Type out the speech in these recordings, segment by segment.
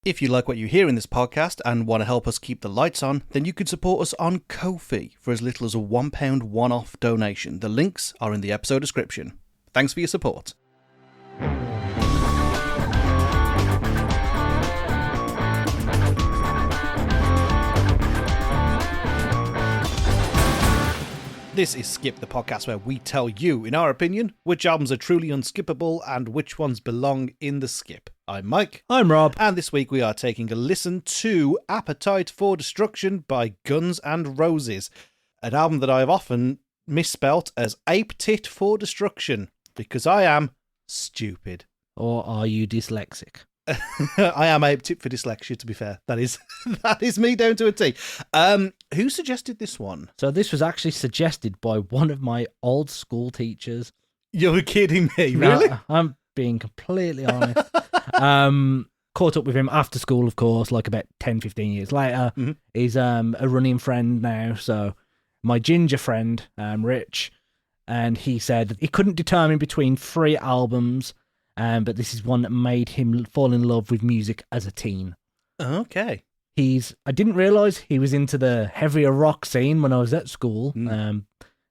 If you like what you hear in this podcast and want to help us keep the lights on, then you could support us on Ko-fi for as little as a £1 one-off donation. The links are in the episode description. Thanks for your support. This is Skip, the podcast where we tell you, in our opinion, which albums are truly unskippable and which ones belong in the skip. I'm Mike. I'm Rob. And this week we are taking a listen to Appetite for Destruction by Guns N' Roses, an album that I have often misspelt as Ape Tit for Destruction, because I am stupid. Or are you dyslexic? I am Ape Tit for Dyslexia, to be fair. That is me down to a T. Who suggested this one? So this was actually suggested by one of my old school teachers. You're kidding me, really? No, I'm being completely honest. Caught up with him after school, of course, like about 10, 15 years later. Mm-hmm. He's a running friend now, so my ginger friend, Rich, and he said he couldn't determine between 3 albums, but this is one that made him fall in love with music as a teen. Okay. I didn't realise he was into the heavier rock scene when I was at school.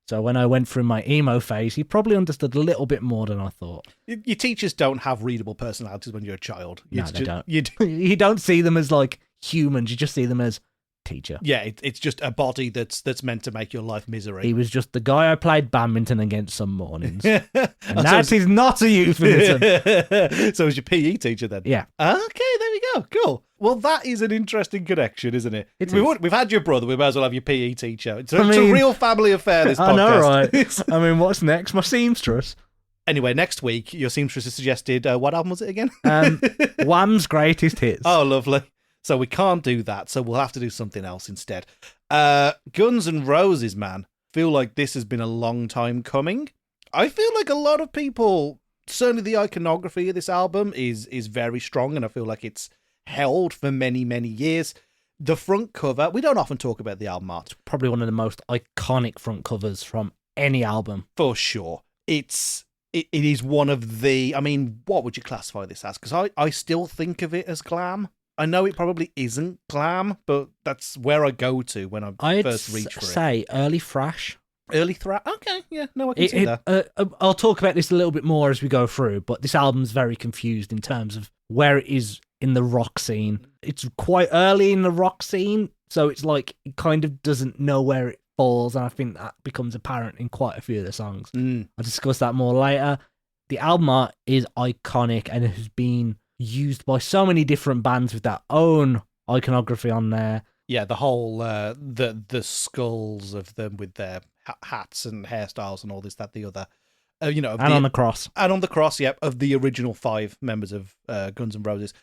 So when I went through my emo phase, he probably understood a little bit more than I thought. Your teachers don't have readable personalities when you're a child. No, they don't. You don't see them as like humans. You just see them as teacher. Yeah, it's just a body that's meant to make your life misery. He was just the guy I played badminton against some mornings. And that is not a euphemism. So was your PE teacher then? Yeah. Okay, there we go. Cool. Well, that is an interesting connection, isn't it? We've had your brother, we might as well have your PE teacher. It's a real family affair, this podcast. I know, right? I mean, what's next? My seamstress. Anyway, next week, your seamstress has suggested, what album was it again? Wham's Greatest Hits. Oh, lovely. So we can't do that, so we'll have to do something else instead. Guns N' Roses, man. Feel like this has been a long time coming. I feel like a lot of people, certainly the iconography of this album is very strong, and I feel like it's held for many, many years. The front cover, we don't often talk about the album art. Probably one of the most iconic front covers from any album. For sure. It is one of the, I mean, what would you classify this as? Because I still think of it as glam. I know it probably isn't glam, but that's where I go to when I first reach for it. I'd say early thrash. Early thrash? Okay, yeah, no, I can see that. I'll talk about this a little bit more as we go through, but this album's very confused in terms of where it is in the rock scene. It's quite early in the rock scene, so it's like it kind of doesn't know where it falls, and I think that becomes apparent in quite a few of the songs. I'll discuss that more later. The album art is iconic and it has been used by so many different bands with their own iconography on there. Yeah, the whole the skulls of them with their hats and hairstyles and all this, that, the other. On the cross. And on the cross, yep, of the original 5 members of Guns N' Roses.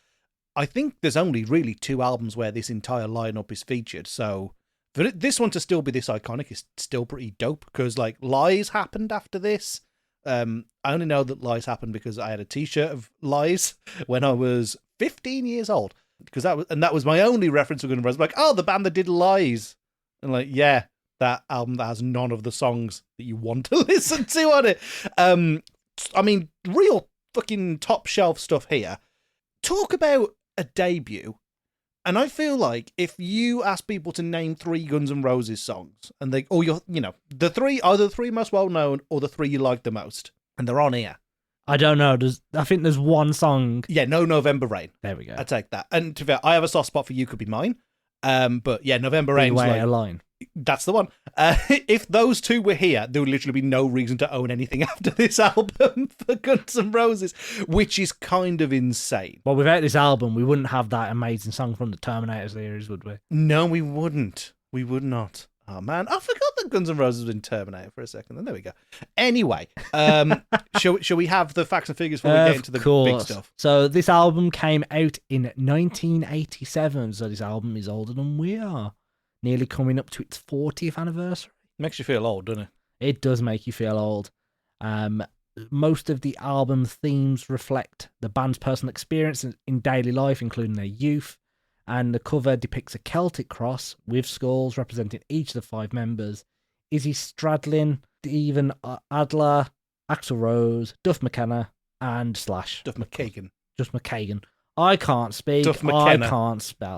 I think there's only really 2 albums where this entire lineup is featured, so for this one to still be this iconic is still pretty dope, because like Lies happened after this. I only know that Lies happened because I had a t-shirt of Lies when I was 15 years old, because that was my only reference to Guns N' Roses. Like, oh, the band that did Lies, and like, yeah, that album that has none of the songs that you want to listen to on it. I mean, real fucking top shelf stuff here. Talk about a debut. And I feel like if you ask people to name 3 Guns N' Roses songs, and the 3 are the 3 most well known or the 3 you like the most, and they're on here. I don't know. I think there's one song. Yeah, No November Rain. There we go. I take that. And to be fair, I have a soft spot for You Could Be Mine. But yeah, November Rain's like a line. That's the one. If those 2 were here, there would literally be no reason to own anything after this album for Guns N' Roses, which is kind of insane. Well, without this album, we wouldn't have that amazing song from the Terminator series, would we? No, we wouldn't. We would not. Oh, man. I forgot that Guns N' Roses was in Terminator for a second. And there we go. Anyway, shall we have the facts and figures before we get into the big stuff? So this album came out in 1987. So this album is older than we are. Nearly coming up to its 40th anniversary. Makes you feel old, doesn't it? It does make you feel old. Most of the album themes reflect the band's personal experience in daily life, including their youth. And the cover depicts a Celtic cross with skulls representing each of the 5 members. Izzy Stradlin, Stephen Adler, Axl Rose, Duff McKenna, and Slash. Duff McKagan. Just McKagan. I can't speak. Duff I McKenna. can't spell.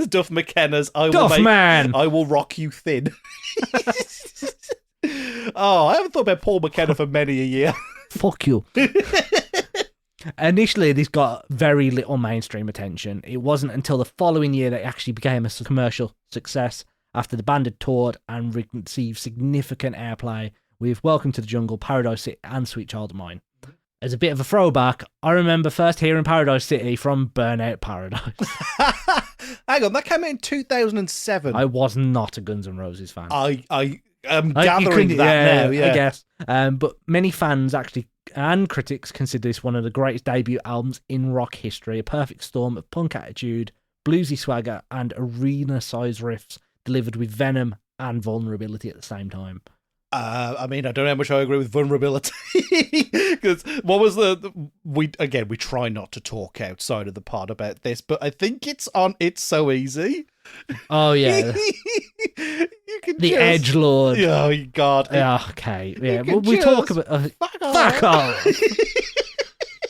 Duff McKenna's Duff man. I will rock you thin. Oh, I haven't thought about Paul McKenna for many a year. Fuck you. Initially, this got very little mainstream attention. It wasn't until the following year that it actually became a commercial success after the band had toured and received significant airplay with Welcome to the Jungle, Paradise City, and Sweet Child of Mine. As a bit of a throwback, I remember first hearing Paradise City from Burnout Paradise. Hang on, that came out in 2007. I was not a Guns N' Roses fan. I'm gathering that now, yeah. I guess. But many fans actually and critics consider this one of the greatest debut albums in rock history, a perfect storm of punk attitude, bluesy swagger, and arena-sized riffs delivered with venom and vulnerability at the same time. I mean, I don't know how much I agree with vulnerability, because what was we try not to talk outside of the pod about this, but I think it's on It's So Easy. Oh yeah. You can the edgelord. Oh God. Yeah, okay. Yeah. Well, we talk about fuck off.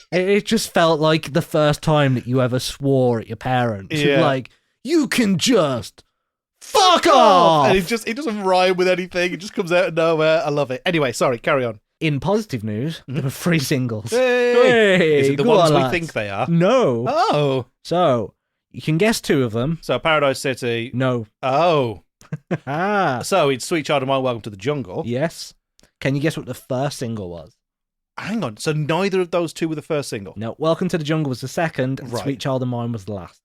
It just felt like the first time that you ever swore at your parents. Yeah. Like, you can just fuck off. And it doesn't rhyme with anything. It just comes out of nowhere. I love it. Anyway, sorry, carry on. In positive news, there were 3 singles. Hey! Is it the ones we lads. think they are? No. Oh. So, you can guess 2 of them. So, Paradise City. No. Oh. Ah. So, it's Sweet Child of Mine, Welcome to the Jungle. Yes. Can you guess what the first single was? Hang on. So, neither of those 2 were the first single? No. Welcome to the Jungle was the second, and Right. Sweet Child of Mine was the last.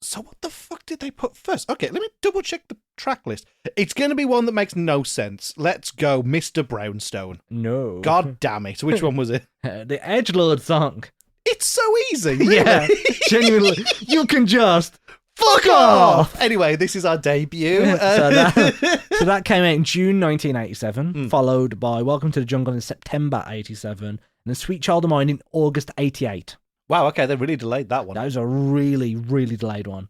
So what the fuck did they put first? Okay, let me double check the track list. It's going to be one that makes no sense. Let's go, Mr. Brownstone. No. God damn it. Which one was it? The Edgelord song. It's so easy. Really? Yeah. Genuinely. You can just fuck off. Anyway, this is our debut. So that came out in June 1987, followed by Welcome to the Jungle in September 87, and then Sweet Child of Mine in August 88. Wow, okay, they really delayed that one. That was a really, really delayed one.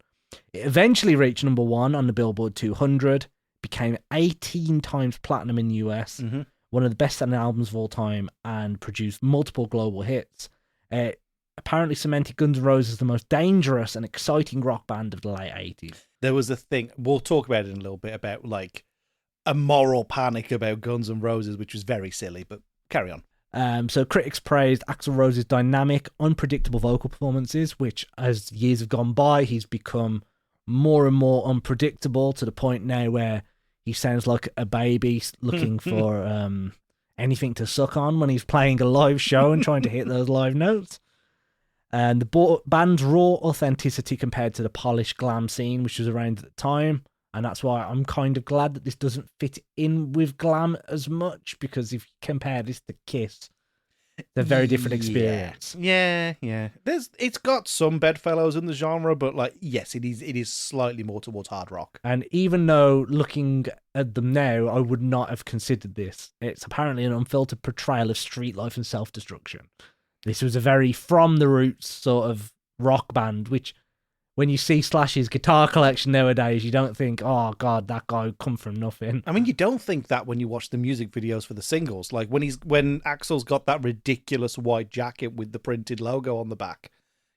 It eventually reached number 1 on the Billboard 200, became 18 times platinum in the US, one of the best-selling albums of all time, and produced multiple global hits. It apparently cemented Guns N' Roses as the most dangerous and exciting rock band of the late 80s. There was a thing, we'll talk about it in a little bit, about like a moral panic about Guns N' Roses, which was very silly, but carry on. So critics praised Axl Rose's dynamic, unpredictable vocal performances, which as years have gone by, he's become more and more unpredictable to the point now where he sounds like a baby looking for anything to suck on when he's playing a live show and trying to hit those live notes. And the band's raw authenticity compared to the polished glam scene, which was around at the time. And that's why I'm kind of glad that this doesn't fit in with glam as much, because if you compare this to Kiss, they're very different experience. Yeah. It's got some bedfellows in the genre, but like, yes, it is slightly more towards hard rock. And even though looking at them now, I would not have considered this, it's apparently an unfiltered portrayal of street life and self-destruction. This was a very from the roots sort of rock band, which when you see Slash's guitar collection nowadays, you don't think, oh, God, that guy come from nothing. I mean, you don't think that when you watch the music videos for the singles. Like, when Axl's got that ridiculous white jacket with the printed logo on the back,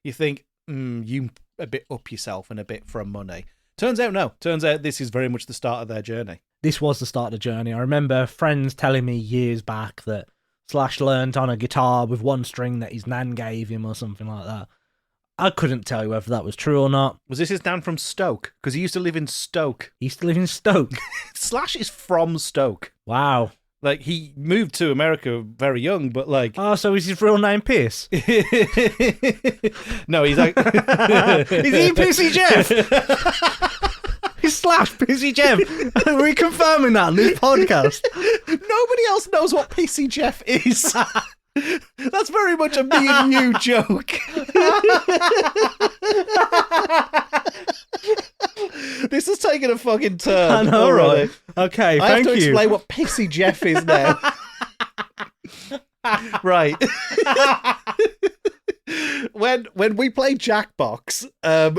you think, you a bit up yourself and a bit from money. Turns out, no. Turns out this is very much the start of their journey. This was the start of the journey. I remember friends telling me years back that Slash learned on a guitar with one string that his nan gave him or something like that. I couldn't tell you whether that was true or not. Was this his nan from Stoke? Because he used to live in Stoke. He used to live in Stoke? Slash is from Stoke. Wow. Like, he moved to America very young, but like... Oh, so is his real name Piss? No, he's like... Is he Pissy Jeff? He's Slash Pissy Jeff. Are we confirming that in this podcast? Nobody else knows what Pissy Jeff is. That's very much a me and you joke. This is taking a fucking turn. I know, already. right? Okay, I thank have to you. explain what Pissy Jeff is now. Right. When we play Jackbox,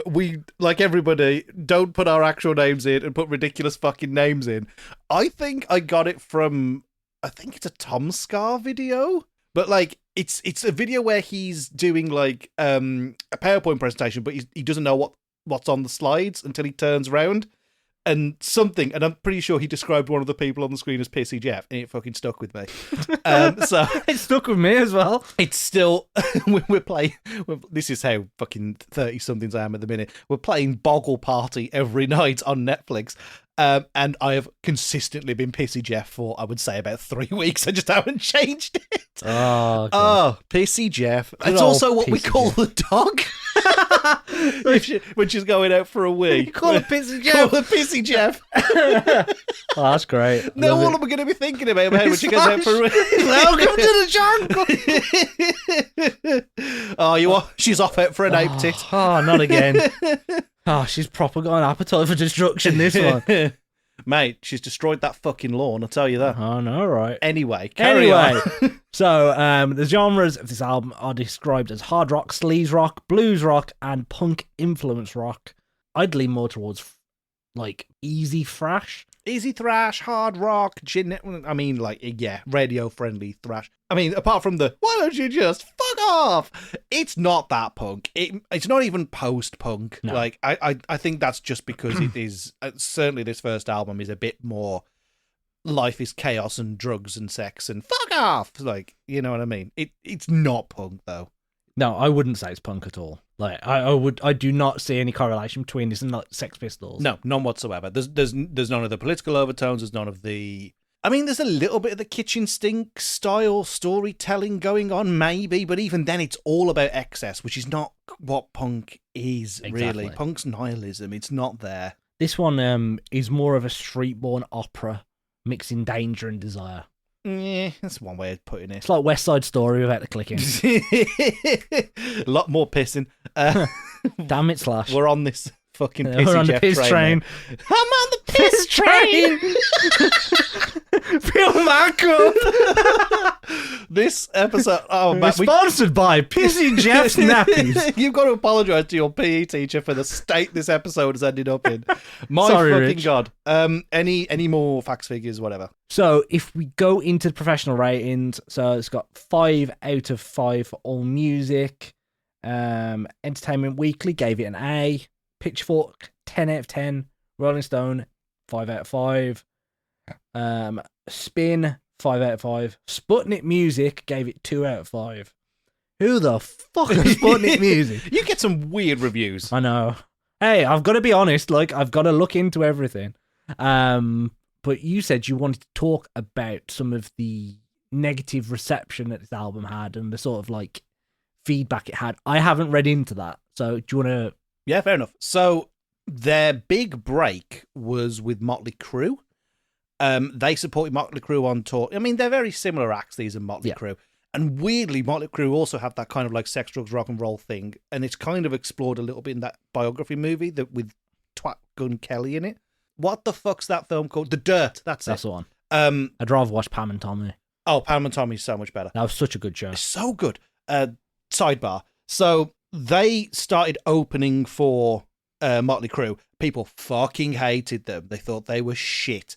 we, like everybody, don't put our actual names in and put ridiculous fucking names in. I think I got it from, I think it's a Tom Scar video. But, like, It's a video where he's doing like a PowerPoint presentation, but he doesn't know what's on the slides until he turns around. And I'm pretty sure he described one of the people on the screen as Pissy Jeff, and it fucking stuck with me. So it stuck with me as well. It's still we're playing. This is how fucking 30-somethings I am at the minute. We're playing Boggle Party every night on Netflix, and I have consistently been Pissy Jeff for, I would say, about 3 weeks. I just haven't changed it. Oh, Pissy Jeff. It's also what we call the dog. When she's going out for a wee. Call her Pissy Jeff. Call her Pissy Jeff. Oh, that's great. No, what am I going to be thinking about when she goes out for a wee? Welcome to the jungle. Oh, she's off out for an ape tit. Oh, not again. Oh, she's proper got an appetite for destruction, this one. Mate, she's destroyed that fucking lawn, I'll tell you that. Oh, no, right. Anyway, carry on. So, the genres of this album are described as hard rock, sleaze rock, blues rock, and punk influence rock. I'd lean more towards, like, easy thrash. Easy thrash, hard rock, radio-friendly thrash. I mean, apart from the, why don't you just fuck off? It's not that punk. It's not even post-punk. No. Like, I think that's just because it is, certainly this first album is a bit more, life is chaos and drugs and sex and fuck off. Like, you know what I mean? It's not punk, though. No, I wouldn't say it's punk at all. Like, I do not see any correlation between this and like Sex Pistols. No, none whatsoever. There's none of the political overtones. There's none of the. I mean, there's a little bit of the kitchen sink style storytelling going on, maybe, but even then, it's all about excess, which is not what punk is. Exactly. Really. Punk's nihilism. It's not there. This one is more of a street-born opera, mixing danger and desire. Yeah, that's one way of putting it. It's like West Side Story without the clicking. A lot more pissing. Damn it, Slash. We're on this fucking pissy We're on Jeff the piss train. I'm on the piss train. Fill my cup. This episode, sponsored by Pissy Jeff's nappies. You've got to apologise to your PE teacher for the state this episode has ended up in. Sorry, fucking Rich. God. Any more facts, figures, whatever. So if we go into the professional ratings, so it's got 5 out of 5 for All Music. Entertainment Weekly gave it an A. Pitchfork 10 out of 10. Rolling Stone 5 out of 5. Spin 5 out of 5. Sputnik Music gave it 2 out of 5. Who the fuck is Sputnik Music? You get some weird reviews. I know. Hey, I've got to be honest. Like, I've got to look into everything. But you said you wanted to talk about some of the negative reception that this album had and the sort of like feedback it had. I haven't read into that. So do you want to? Yeah, fair enough. So their big break was with Motley Crue. They supported Motley Crue on tour. I mean, they're very similar acts, these and Motley Crue. And weirdly, Motley Crue also have that kind of like sex, drugs, rock and roll thing. And it's kind of explored a little bit in that biography movie that with Twat Gun Kelly in it. What the fuck's that film called? The Dirt. That's the one. I'd rather watch Pam and Tommy. Oh, Pam and Tommy's so much better. That was such a good show. It's so good. Sidebar. So they started opening for Motley Crue. People fucking hated them. They thought they were shit.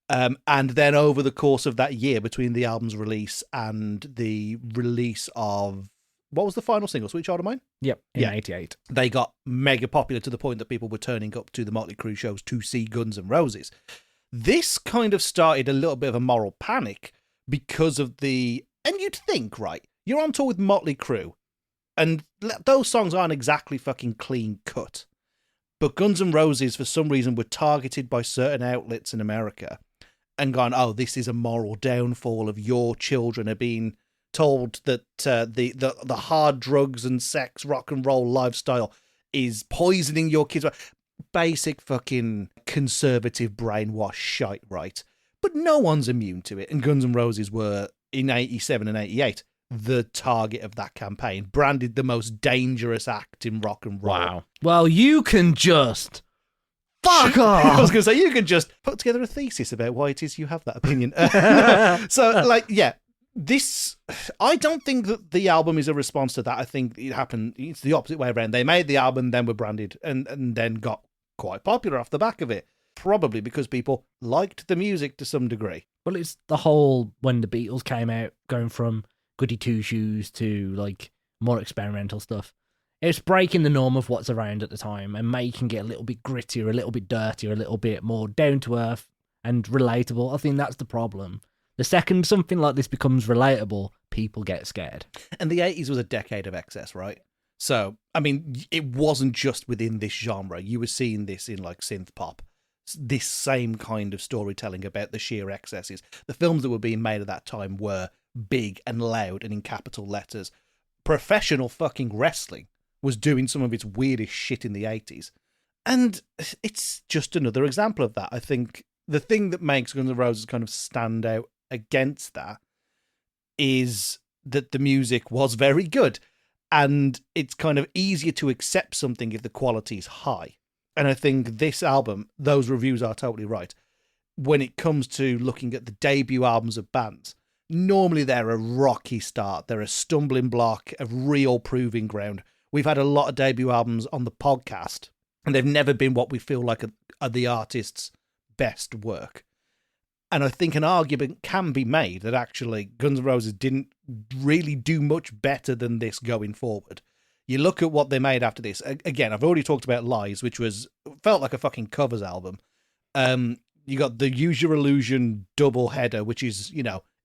And then over the course of that year, between the album's release and the release of, what was the final single, Sweet Child of Mine? Yep, in 88. They got mega popular to the point that people were turning up to the Motley Crue shows to see Guns N' Roses. This kind of started a little bit of a moral panic because of and you'd think, right, you're on tour with Motley Crue, and those songs aren't exactly fucking clean cut. But Guns N' Roses, for some reason, were targeted by certain outlets in America and gone, oh, this is a moral downfall of your children are being told that the hard drugs and sex, rock and roll lifestyle is poisoning your kids. Basic fucking conservative brainwash shite, right? But no one's immune to it. And Guns N' Roses were, in 87 and 88, the target of that campaign, branded the most dangerous act in rock and roll. Wow. Well, you can just fuck off. I was going to say, you can just put together a thesis about why it is you have that opinion. So, like, yeah, this, I don't think that the album is a response to that. I think it happened, it's the opposite way around. They made the album, then were branded, and then got quite popular off the back of it. Probably because people liked the music to some degree. Well, it's the whole, when the Beatles came out, going from goody two shoes to like more experimental stuff. It's breaking the norm of what's around at the time and making it a little bit grittier, a little bit dirtier, a little bit more down to earth and relatable. I think that's the problem. The second something like this becomes relatable, people get scared. And the 80s was a decade of excess, right? So, I mean, it wasn't just within this genre. You were seeing this in like synth pop. This same kind of storytelling about the sheer excesses. The films that were being made at that time were big and loud and in capital letters. Professional fucking wrestling was doing some of its weirdest shit in the 80s. And it's just another example of that. I think the thing that makes Guns N' Roses kind of stand out against that is that the music was very good. And it's kind of easier to accept something if the quality is high. And I think this album, those reviews are totally right. When it comes to looking at the debut albums of bands, normally they're a rocky start. They're a stumbling block, a real proving ground. We've had a lot of debut albums on the podcast, and they've never been what we feel like are the artist's best work. And I think an argument can be made that actually Guns N' Roses didn't really do much better than this going forward. You look at what they made after this. Again, I've already talked about Lies, which felt like a fucking covers album. You got the Use Your Illusion double header, which is,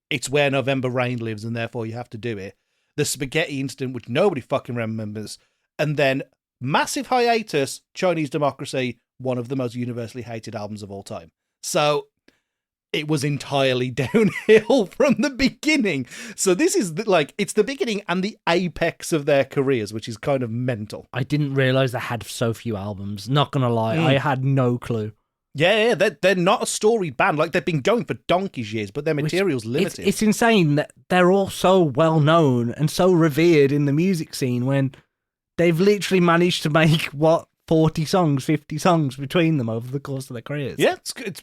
it's where November Rain lives and therefore you have to do it. The Spaghetti Incident, which nobody fucking remembers. And then massive hiatus, Chinese Democracy, one of the most universally hated albums of all time. So it was entirely downhill from the beginning. So this is it's the beginning and the apex of their careers, which is kind of mental. I didn't realise they had so few albums. Not gonna lie, I had no clue. Yeah, they're not a storied band. Like, they've been going for donkey's years, but their material's limited. It's insane that they're all so well known and so revered in the music scene when they've literally managed to make 40 songs, 50 songs between them over the course of their careers. Yeah, it's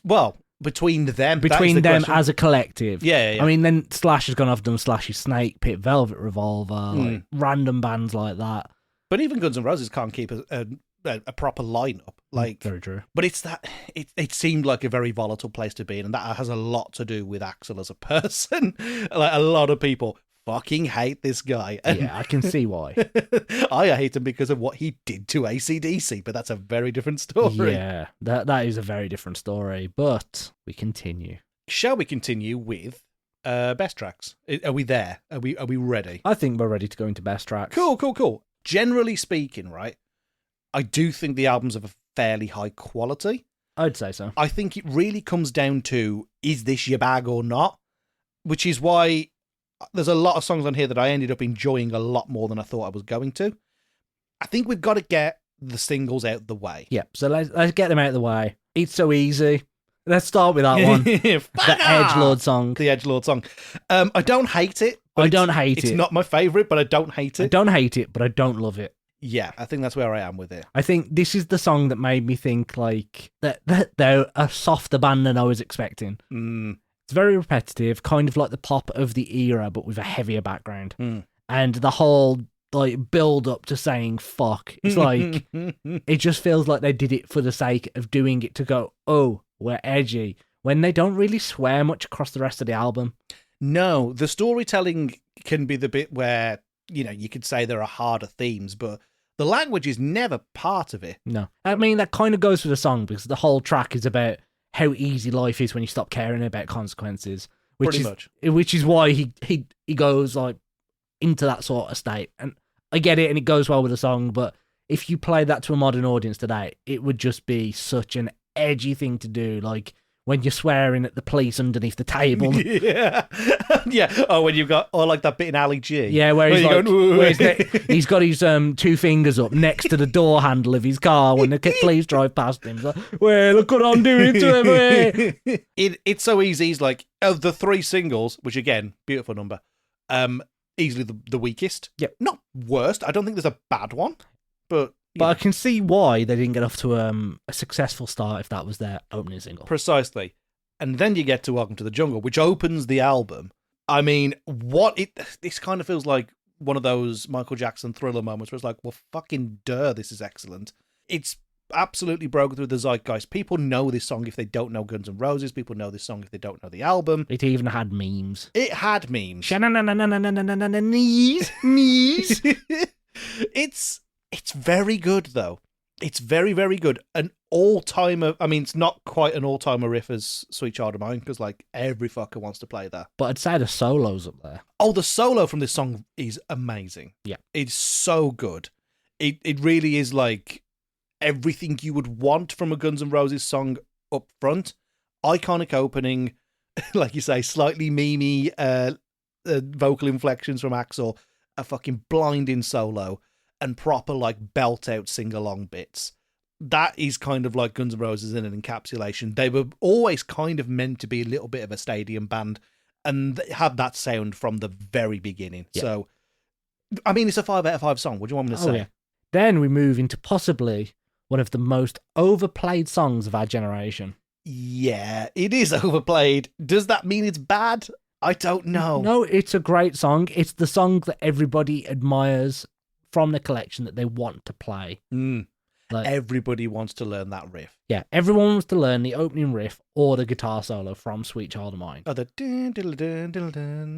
between them. Between them as a collective. Yeah. I mean, then Slash has gone off and done Slash's Snake Pit, Velvet Revolver, like random bands like that. But even Guns N' Roses can't keep a proper lineup. Like, very true. But it's that it seemed like a very volatile place to be in, and that has a lot to do with Axl as a person. Like, a lot of people fucking hate this guy. And yeah, I can see why. I hate him because of what he did to AC/DC, but that's a very different story. Yeah, that is a very different story. But we continue. Shall we continue with best tracks? Are we there? Are we ready? I think we're ready to go into best tracks. Cool. Generally speaking, right, I do think the album's of a fairly high quality. I'd say so. I think it really comes down to, is this your bag or not? Which is why there's a lot of songs on here that I ended up enjoying a lot more than I thought I was going to. I think we've got to get the singles out the way. Yep, so let's get them out of the way. It's So Easy. Let's start with that one. The Edgelord song. The Edgelord song. I don't hate it. I don't hate it. It's not my favourite, but I don't hate it. I don't hate it, but I don't love it. Yeah, I think that's where I am with it. I think this is the song that made me think like that they're a softer band than I was expecting. It's very repetitive, kind of like the pop of the era, but with a heavier background. And the whole like build up to saying fuck. It's like it just feels like they did it for the sake of doing it to go, oh, we're edgy, when they don't really swear much across the rest of the album. No, the storytelling can be the bit where, you could say there are harder themes, but the language is never part of it. No. I mean, that kind of goes with the song because the whole track is about how easy life is when you stop caring about consequences. Pretty much. Which is why he goes like into that sort of state. And I get it and it goes well with the song, but if you play that to a modern audience today, it would just be such an edgy thing to do. Like when you're swearing at the police underneath the table. Yeah. Oh, when you've got, like that bit in Ali G. Yeah, where he's got his 2 fingers up next to the door handle of his car when the police drive past him. He's like, well, look what I'm doing to him. It's So Easy. He's like, of the 3 singles, which again, beautiful number, easily the weakest. Yep. Not worst. I don't think there's a bad one, but I can see why they didn't get off to a successful start if that was their opening single. Precisely. And then you get to Welcome to the Jungle, which opens the album. I mean, this kind of feels like one of those Michael Jackson Thriller moments where it's like, well, fucking duh, this is excellent. It's absolutely broken through the zeitgeist. People know this song if they don't know Guns N' Roses. People know this song if they don't know the album. It even had memes. It had memes. Knees. It's very good, though. It's very, very good. An all-timer. I mean, it's not quite an all-timer riff as Sweet Child of Mine, because, like, every fucker wants to play that. But I'd say the solo's up there. Oh, the solo from this song is amazing. Yeah. It's so good. It really is, like, everything you would want from a Guns N' Roses song up front. Iconic opening, like you say, slightly memey vocal inflections from Axl, a fucking blinding solo, and proper, like, belt-out sing-along bits. That is kind of like Guns N' Roses in an encapsulation. They were always kind of meant to be a little bit of a stadium band, and they had that sound from the very beginning. Yeah. So, I mean, it's a 5 out of 5 song. What do you want me to say? Yeah. Then we move into possibly one of the most overplayed songs of our generation. Yeah, it is overplayed. Does that mean it's bad? I don't know. No, it's a great song. It's the song that everybody admires from the collection that they want to play. Like, everybody wants to learn that riff. Yeah, everyone wants to learn the opening riff or the guitar solo from Sweet Child of Mine. Oh, the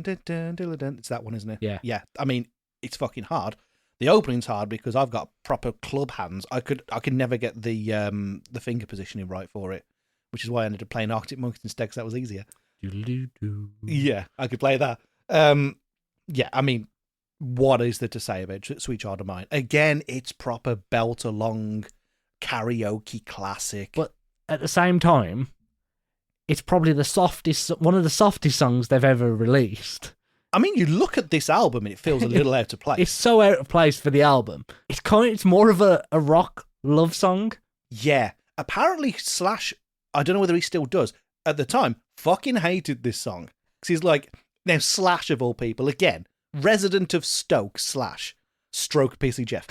it's that one, isn't it? Yeah. Yeah. I mean, it's fucking hard. The opening's hard because I've got proper club hands. I could never get the finger positioning right for it, which is why I ended up playing Arctic Monkeys instead, because that was easier. Yeah, I could play that. Yeah, I mean, what is there to say about Sweet Child of Mine? Again, it's proper belt-along karaoke classic. But at the same time, it's probably one of the softest songs they've ever released. I mean, you look at this album and it feels a little out of place. It's so out of place for the album. It's more of a rock love song. Yeah. Apparently Slash, I don't know whether he still does, at the time, fucking hated this song. Because he's like, now Slash of all people, again, resident of Stoke, Slash, stroke PC Jeff,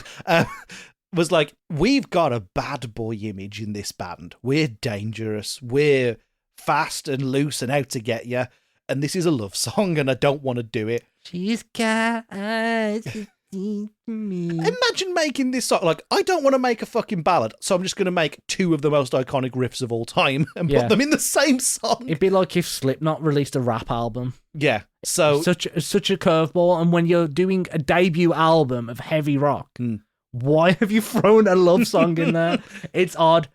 was like, we've got a bad boy image in this band. We're dangerous. We're fast and loose and out to get you. And this is a love song, and I don't want to do it. She's got eyes to see me. Imagine making this song. Like, I don't want to make a fucking ballad, so I'm just going to make 2 of the most iconic riffs of all time and put them in the same song. It'd be like if Slipknot released a rap album. Yeah, so such a curveball. And when you're doing a debut album of heavy rock, why have you thrown a love song in there? It's odd.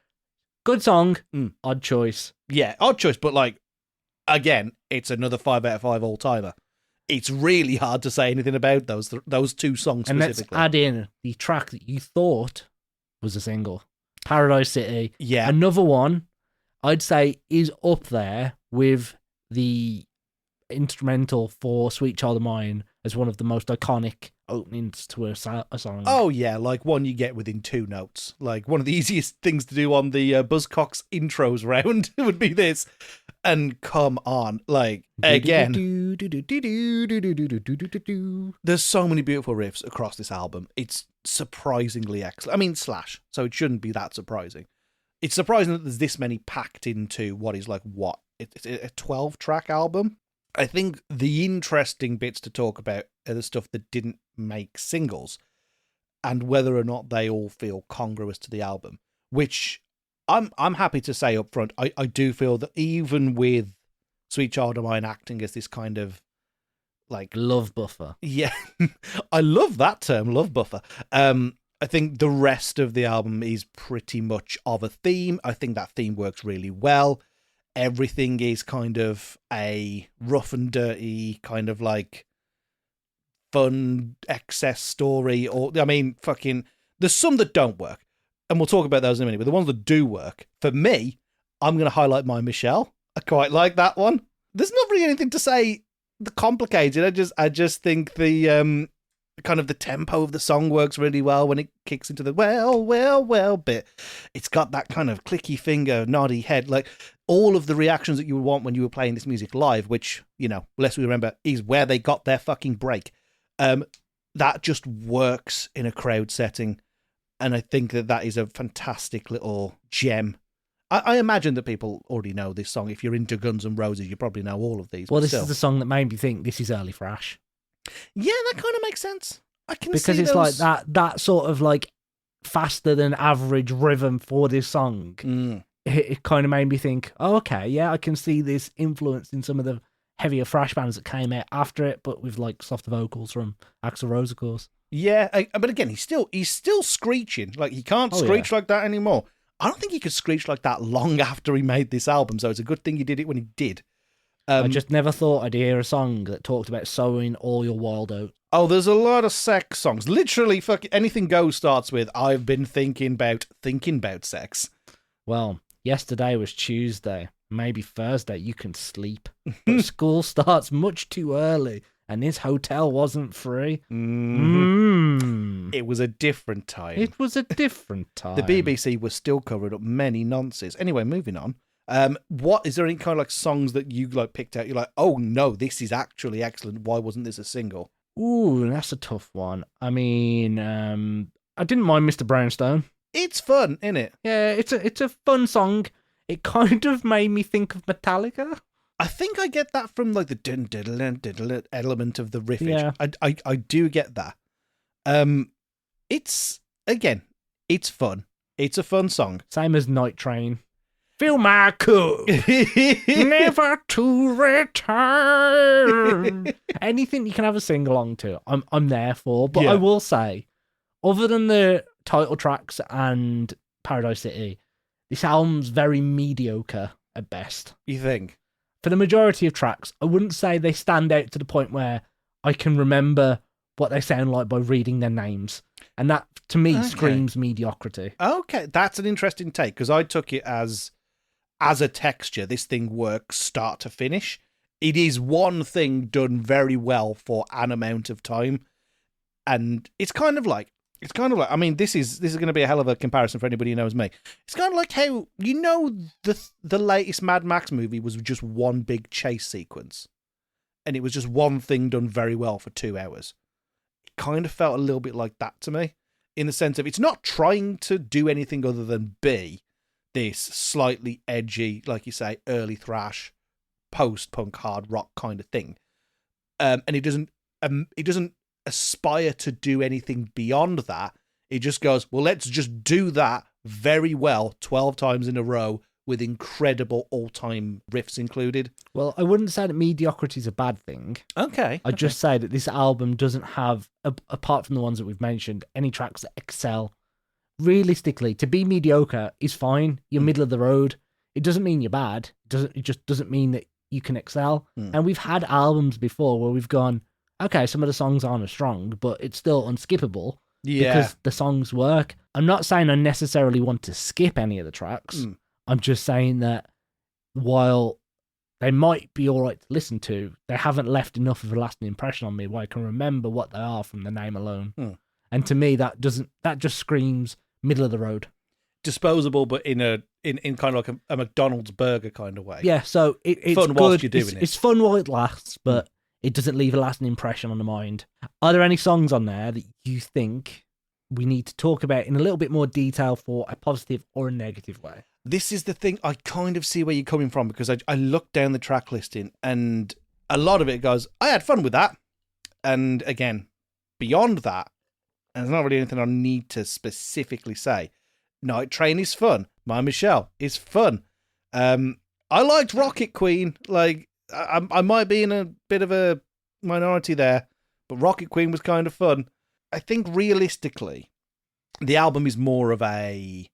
Good song, odd choice. Yeah, odd choice, but like, again, it's another 5 out of 5 all-timer. It's really hard to say anything about those 2 songs specifically. And let's add in the track that you thought was a single, Paradise City. Yeah. Another one, I'd say, is up there with the instrumental for Sweet Child of Mine as one of the most iconic openings to a song. Oh, yeah, like one you get within 2 notes. Like, one of the easiest things to do on the Buzzcocks intros round would be this. And come on, like, again, there's so many beautiful riffs across this album. It's surprisingly excellent. I mean, Slash, so it shouldn't be that surprising. It's surprising that there's this many packed into what is like, it's a 12-track album. I think the interesting bits to talk about are the stuff that didn't make singles and whether or not they all feel congruous to the album, which I'm happy to say up front, I do feel that even with Sweet Child of Mine acting as this kind of like love buffer. Yeah. I love that term, love buffer. I think the rest of the album is pretty much of a theme. I think that theme works really well. Everything is kind of a rough and dirty kind of like fun excess story, or I mean fucking there's some that don't work. And we'll talk about those in a minute, but the ones that do work, for me, I'm going to highlight My Michelle. I quite like that one. There's not really anything to say complicated. I just think the kind of the tempo of the song works really well when it kicks into the well bit. It's got that kind of clicky finger, noddy head, like all of the reactions that you would want when you were playing this music live, which, you know, lest we remember, is where they got their fucking break. That just works in a crowd setting. And I think that is a fantastic little gem. I imagine that people already know this song. If you're into Guns N' Roses, you probably know all of these. Well, this is the song that made me think this is early thrash. Yeah, that kind of makes sense. I can see because it's those... like that sort of like faster than average rhythm for this song, it kind of made me think, oh, okay, yeah, I can see this influence in some of the heavier thrash bands that came out after it, but with like softer vocals from Axl Rose, of course. Yeah, but again, he's still screeching. Like, he can't screech like that anymore. I don't think he could screech like that long after he made this album, so it's a good thing he did it when he did. I just never thought I'd hear a song that talked about sowing all your wild oats. Oh, there's a lot of sex songs. Literally, Anything Goes starts with, I've been thinking about sex. Well, yesterday was Tuesday. Maybe Thursday you can sleep. But school starts much too early, and this hotel wasn't free. It was a different time. It was a different time. The BBC was still covering up many nonsense. Anyway, moving on. Is there any kind of like songs that you like picked out? You're like, oh no, this is actually excellent. Why wasn't this a single? Ooh, that's a tough one. I mean, I didn't mind Mr. Brownstone. It's fun, isn't it? Yeah, it's a fun song. It kind of made me think of Metallica. I think I get that from like the dun element of the riffage. Yeah. I do get that. It's fun. It's a fun song. Same as Night Train. Feel my cool, never to return. Anything you can have a sing along to, I'm there for. But I will say, other than the title tracks and Paradise City, this album's very mediocre at best. You think? For the majority of tracks, I wouldn't say they stand out to the point where I can remember what they sound like by reading their names. And that, to me, screams mediocrity. Okay, that's an interesting take, because I took it as a texture, this thing works start to finish. It is one thing done very well for an amount of time. And it's kind of like, I mean, this is going to be a hell of a comparison for anybody who knows me. It's kind of like how, the latest Mad Max movie was just one big chase sequence. And it was just one thing done very well for 2 hours. It kind of felt a little bit like that to me, in the sense of it's not trying to do anything other than be this slightly edgy, like you say, early thrash, post-punk hard rock kind of thing. And it doesn't aspire to do anything beyond that. It just goes, well, let's just do that very well 12 times in a row with incredible all-time riffs included. Well, I wouldn't say that mediocrity is a bad thing. Okay. I'd just say that this album doesn't have, apart from the ones that we've mentioned, any tracks that excel. Realistically, to be mediocre is fine. You're middle of the road. It doesn't mean you're bad. It just doesn't mean that you can excel. And we've had albums before where we've gone, okay, some of the songs aren't as strong, but it's still unskippable because the songs work. I'm not saying I necessarily want to skip any of the tracks. I'm just saying that while they might be all right to listen to, they haven't left enough of a lasting impression on me where I can remember what they are from the name alone. And to me, that just screams middle of the road, disposable, but in kind of like a McDonald's burger kind of way. Yeah, so it's fun good. Whilst you're doing it. It's fun while it lasts, but it doesn't leave a lasting impression on the mind. Are there any songs on there that you think we need to talk about in a little bit more detail for a positive or a negative way? This is the thing. I kind of see where you're coming from, because I looked down the track listing and a lot of it goes, I had fun with that. And again, beyond that, and there's not really anything I need to specifically say. Night Train is fun. My Michelle is fun. I liked Rocket Queen. Like, I might be in a bit of a minority there, but Rocket Queen was kind of fun. I think realistically, the album is more of a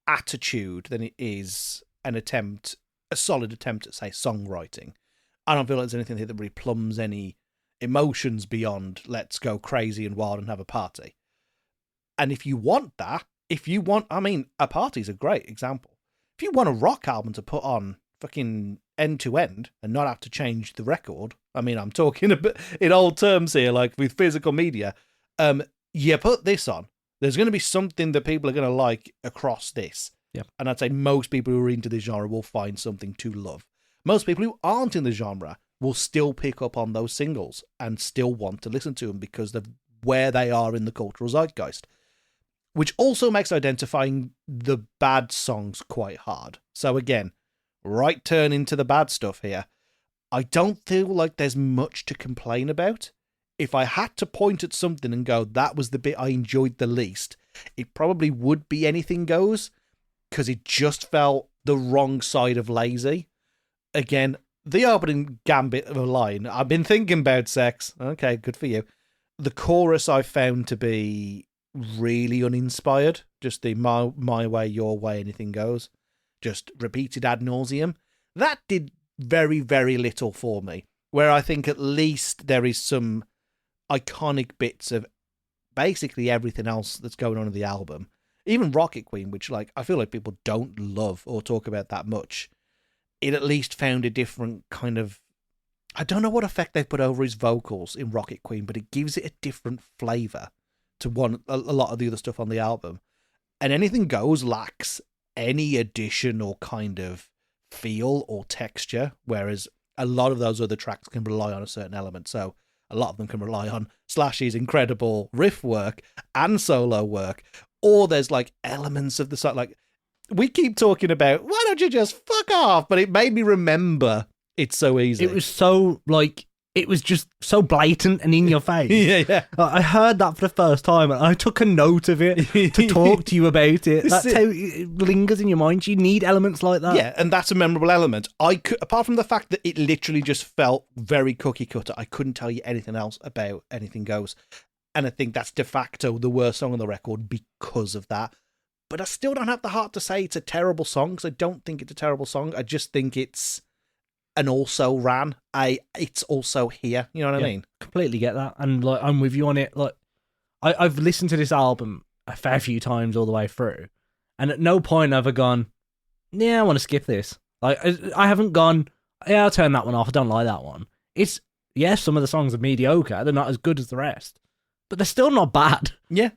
attitude than it is a solid attempt at, say, songwriting. I don't feel like there's anything here that really plumbs any emotions beyond let's go crazy and wild and have a party. And if you want that, I mean, a party's a great example. If you want a rock album to put on fucking end to end and not have to change the record, I mean, I'm talking a bit in old terms here, like with physical media, you put this on, there's going to be something that people are going to like across this. Yeah. And I'd say most people who are into this genre will find something to love. Most people who aren't in the genre will still pick up on those singles and still want to listen to them because of where they are in the cultural zeitgeist. Which also makes identifying the bad songs quite hard. So again, right turn into the bad stuff here. I don't feel like there's much to complain about. If I had to point at something and go, that was the bit I enjoyed the least, it probably would be Anything Goes, because it just felt the wrong side of lazy. Again, the opening gambit of a line, I've been thinking about sex. Okay, good for you. The chorus I found to be really uninspired. Just the my way, your way, anything goes. Just repeated ad nauseum. That did very, very little for me. Where I think at least there is some iconic bits of basically everything else that's going on in the album. Even Rocket Queen, which like I feel like people don't love or talk about that much. It at least found a different kind of... I don't know what effect they put over his vocals in Rocket Queen, but it gives it a different flavour to a lot of the other stuff on the album. And Anything Goes lacks any additional kind of feel or texture, whereas a lot of those other tracks can rely on a certain element. So a lot of them can rely on Slash's incredible riff work and solo work, or there's like elements of the song. Like, we keep talking about, why don't you just fuck off? But it made me remember It's So Easy. It was so, like, it was just so blatant and in your face. Yeah. I heard that for the first time and I took a note of it to talk to you about it. That's how it lingers in your mind. You need elements like that. Yeah, and that's a memorable element. Apart from the fact that it literally just felt very cookie cutter, I couldn't tell you anything else about Anything Goes. And I think that's de facto the worst song on the record because of that. But I still don't have the heart to say it's a terrible song, because I don't think it's a terrible song. I just think it's an also ran. It's also here. You know what I mean? Completely get that. And like, I'm with you on it. Like, I've listened to this album a fair few times all the way through, and at no point have I gone, yeah, I want to skip this. Like, I haven't gone, yeah, I'll turn that one off. I don't like that one. It's, yes, some of the songs are mediocre. They're not as good as the rest, but they're still not bad. Yeah.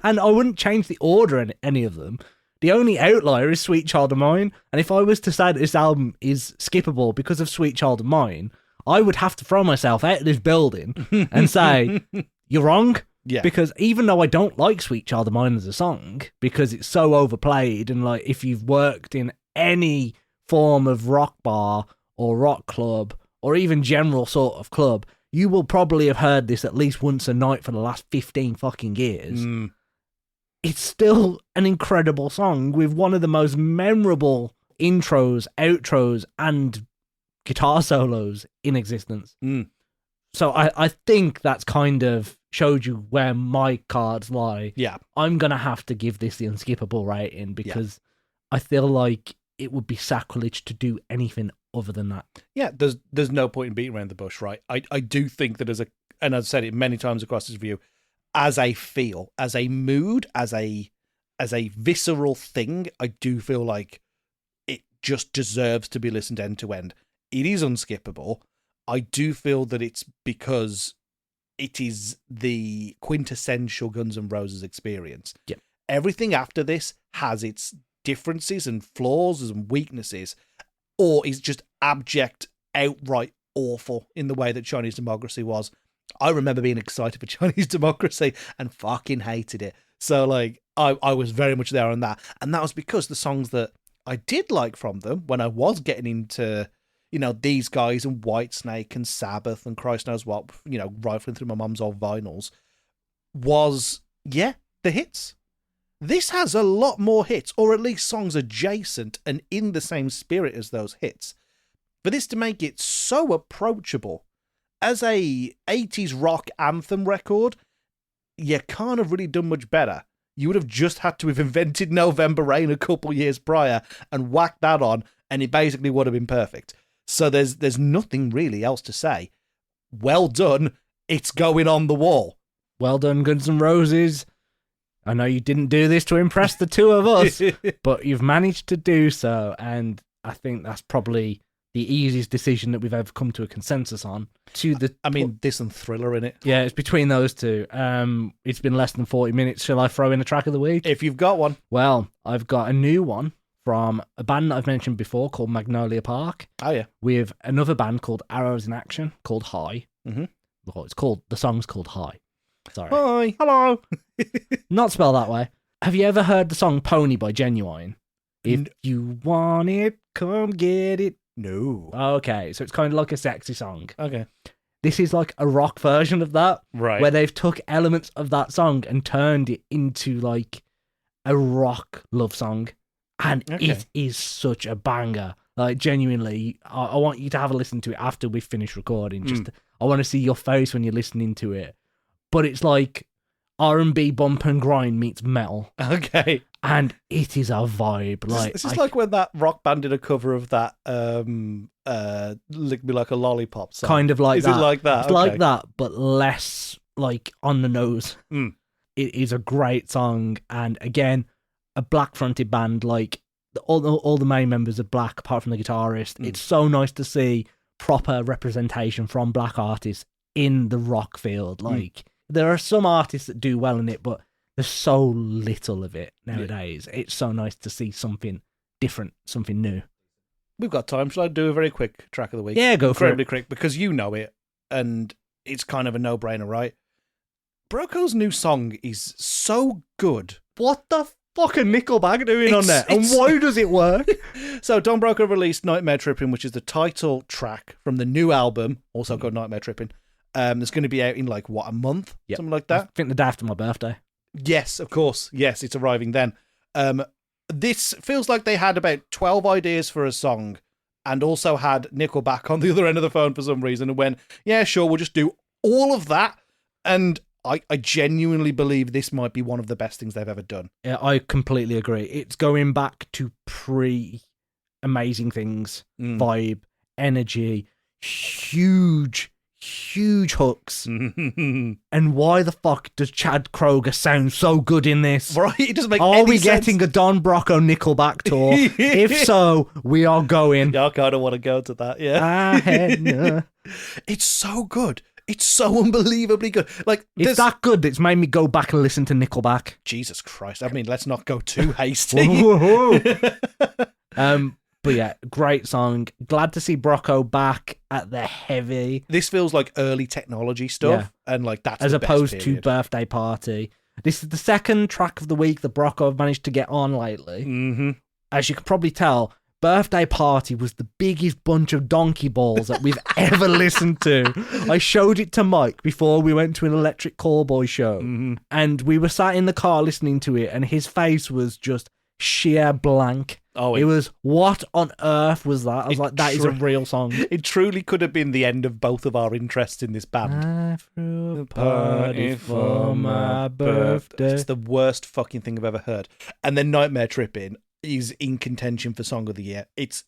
And I wouldn't change the order in any of them. The only outlier is Sweet Child of Mine. And if I was to say that this album is skippable because of Sweet Child of Mine, I would have to throw myself out of this building and say, you're wrong. Yeah. Because even though I don't like Sweet Child of Mine as a song, because it's so overplayed, and like if you've worked in any form of rock bar or rock club or even general sort of club, you will probably have heard this at least once a night for the last 15 fucking years. It's still an incredible song with one of the most memorable intros, outros, and guitar solos in existence. So I think that's kind of showed you where my cards lie. Yeah. I'm going to have to give this the unskippable rating because I feel like it would be sacrilege to do anything other than that. Yeah, there's no point in beating around the bush, right? I do think that and I've said it many times across this review, as a feel, as a mood, as a visceral thing, I do feel like it just deserves to be listened end to end. It is unskippable. I do feel that it's because it is the quintessential Guns N' Roses experience. Yeah. Everything after this has its differences and flaws and weaknesses, or is just abject, outright awful in the way that Chinese Democracy was. I remember being excited for Chinese Democracy and fucking hated it. So, like, I was very much there on that. And that was because the songs that I did like from them, when I was getting into, you know, these guys and Whitesnake and Sabbath and Christ knows what, you know, rifling through my mum's old vinyls, was, the hits. This has a lot more hits, or at least songs adjacent and in the same spirit as those hits. For this to make it so approachable, as a 80s rock anthem record, you can't have really done much better. You would have just had to have invented November Rain a couple years prior and whacked that on, and it basically would have been perfect. So there's nothing really else to say. Well done. It's going on the wall. Well done, Guns N' Roses. I know you didn't do this to impress the two of us, but you've managed to do so, and I think that's probably the easiest decision that we've ever come to a consensus on. This and Thriller in it. Yeah, it's between those two. It's been less than 40 minutes. Shall I throw in a track of the week? If you've got one. Well, I've got a new one from a band that I've mentioned before called Magnolia Park. Oh, yeah. With another band called Arrows in Action called High. Mm-hmm. Well, the song's called High. Sorry. Hi. Hello. Not spelled that way. Have you ever heard the song Pony by Genuine? If you want it, come get it. No. Okay, so it's kind of like a sexy song. Okay. This is like a rock version of that. Right. Where they've took elements of that song and turned it into like a rock love song, and Okay. it is such a banger. Like, genuinely, I want you to have a listen to it after we finish recording. Just I want to see your face when you're listening to it. But it's like R&B bump and grind meets metal, Okay. and it is a vibe. Like, This is like when that rock band did a cover of that Lick Me Like a Lollipop song. kind of like Is that. it like that? It's like that, but less like on the nose. Mm. It is a great song, and again, a black fronted band. Like, all the main members are black apart from the guitarist. It's so nice to see proper representation from black artists in the rock field. Like, there are some artists that do well in it, but there's so little of it nowadays. It's so nice to see something different, something new. We've got time. Shall I do a very quick track of the week? Yeah, go for it. Incredibly quick, because you know it, and it's kind of a no-brainer, right? Broco's new song is so good. What the fuck are Nickelback doing on there? And why does it work? So Don Broco released Nightmare Tripping, which is the title track from the new album, also called Nightmare Tripping. That's going to be out in like, what, a month? Yep. Something like I that? think the day after my birthday. Yes, of course. Yes, it's arriving then. This feels like they had about 12 ideas for a song and also had Nickelback on the other end of the phone for some reason and went, yeah, sure, we'll just do all of that. And I genuinely believe this might be one of the best things they've ever done. Yeah, I completely agree. It's going back to pre-Amazing Things, vibe, energy, huge hooks. And why the fuck does Chad Kroger sound so good in this? Right? It doesn't make Are any we sense. getting a Don Broco Nickelback tour? If so, we are going. Yeah, I kind of want to go to that, yeah. It's so good. It's so unbelievably good. Like, it's that good that it's made me go back and listen to Nickelback. Jesus Christ. I mean, let's not go too hasty. But yeah, great song. Glad to see Broco back at the heavy. This feels like early technology stuff, and like that's as the best opposed to period. Birthday Party. This is the second track of the week that Broco have managed to get on lately. Mm-hmm. As you can probably tell, Birthday Party was the biggest bunch of donkey balls that we've ever listened to. I showed it to Mike before we went to an Electric Callboy show, and we were sat in the car listening to it, and his face was just sheer blank. Oh, it was, what on earth was that? I was like, that is a real song. It truly could have been the end of both of our interests in this band. I threw a party for my birthday. It's the worst fucking thing I've ever heard. And then Nightmare Tripping is in contention for Song of the Year. It's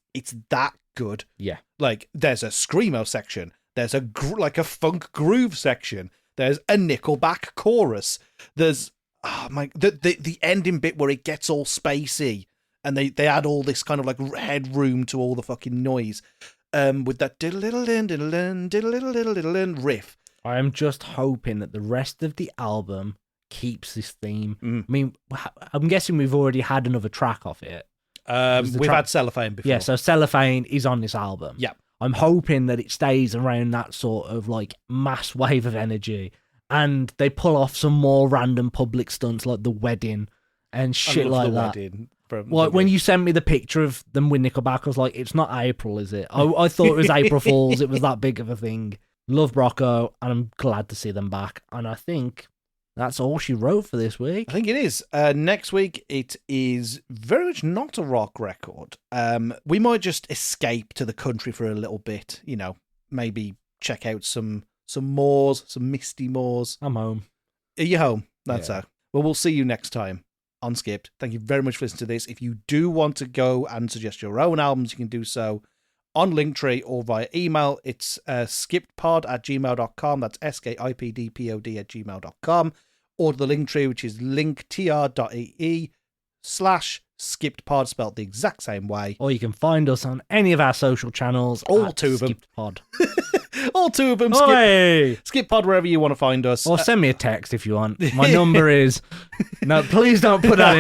that good. Yeah. Like, there's a screamo section. There's a like a funk groove section. There's a Nickelback chorus. There's the ending bit where it gets all spacey. And they add all this kind of like headroom to all the fucking noise, with that riff. I am just hoping that the rest of the album keeps this theme. I mean, I'm guessing we've already had another track off it. We've had Cellophane before. Yeah, so Cellophane is on this album. Yeah. I'm hoping that it stays around that sort of like mass wave of energy, and they pull off some more random public stunts like the wedding and shit like that. Well, when you sent me the picture of them with Nickelback, I was like, it's not April, is it? I thought it was April Fool's. It was that big of a thing. Love Broco, and I'm glad to see them back. And I think that's all she wrote for this week. I think it is. Next week, it is very much not a rock record. We might just escape to the country for a little bit. You know, maybe check out some moors, some misty moors. I'm home. Are you home? That's how. Well, we'll see you next time on Skipped. Thank you very much for listening to this. If you do want to go and suggest your own albums, you can do so on Linktree or via email. It's skippedpod@gmail.com. That's skipdpod@gmail.com. Or the Linktree, which is linktr.ee/skippedpod, spelled the exact same way. Or you can find us on any of our social channels. All two of them. Skipped Pod. All two of them. Skip Pod wherever you want to find us. Or send me a text if you want. My number is... No, please don't put that in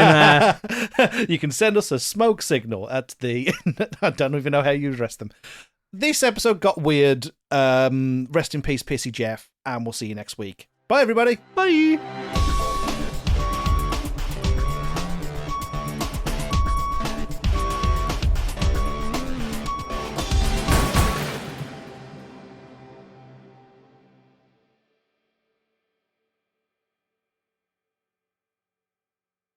there. You can send us a smoke signal at the... I don't even know how you address them. This episode got weird. Rest in peace, Pissy Jeff. And we'll see you next week. Bye, everybody. Bye.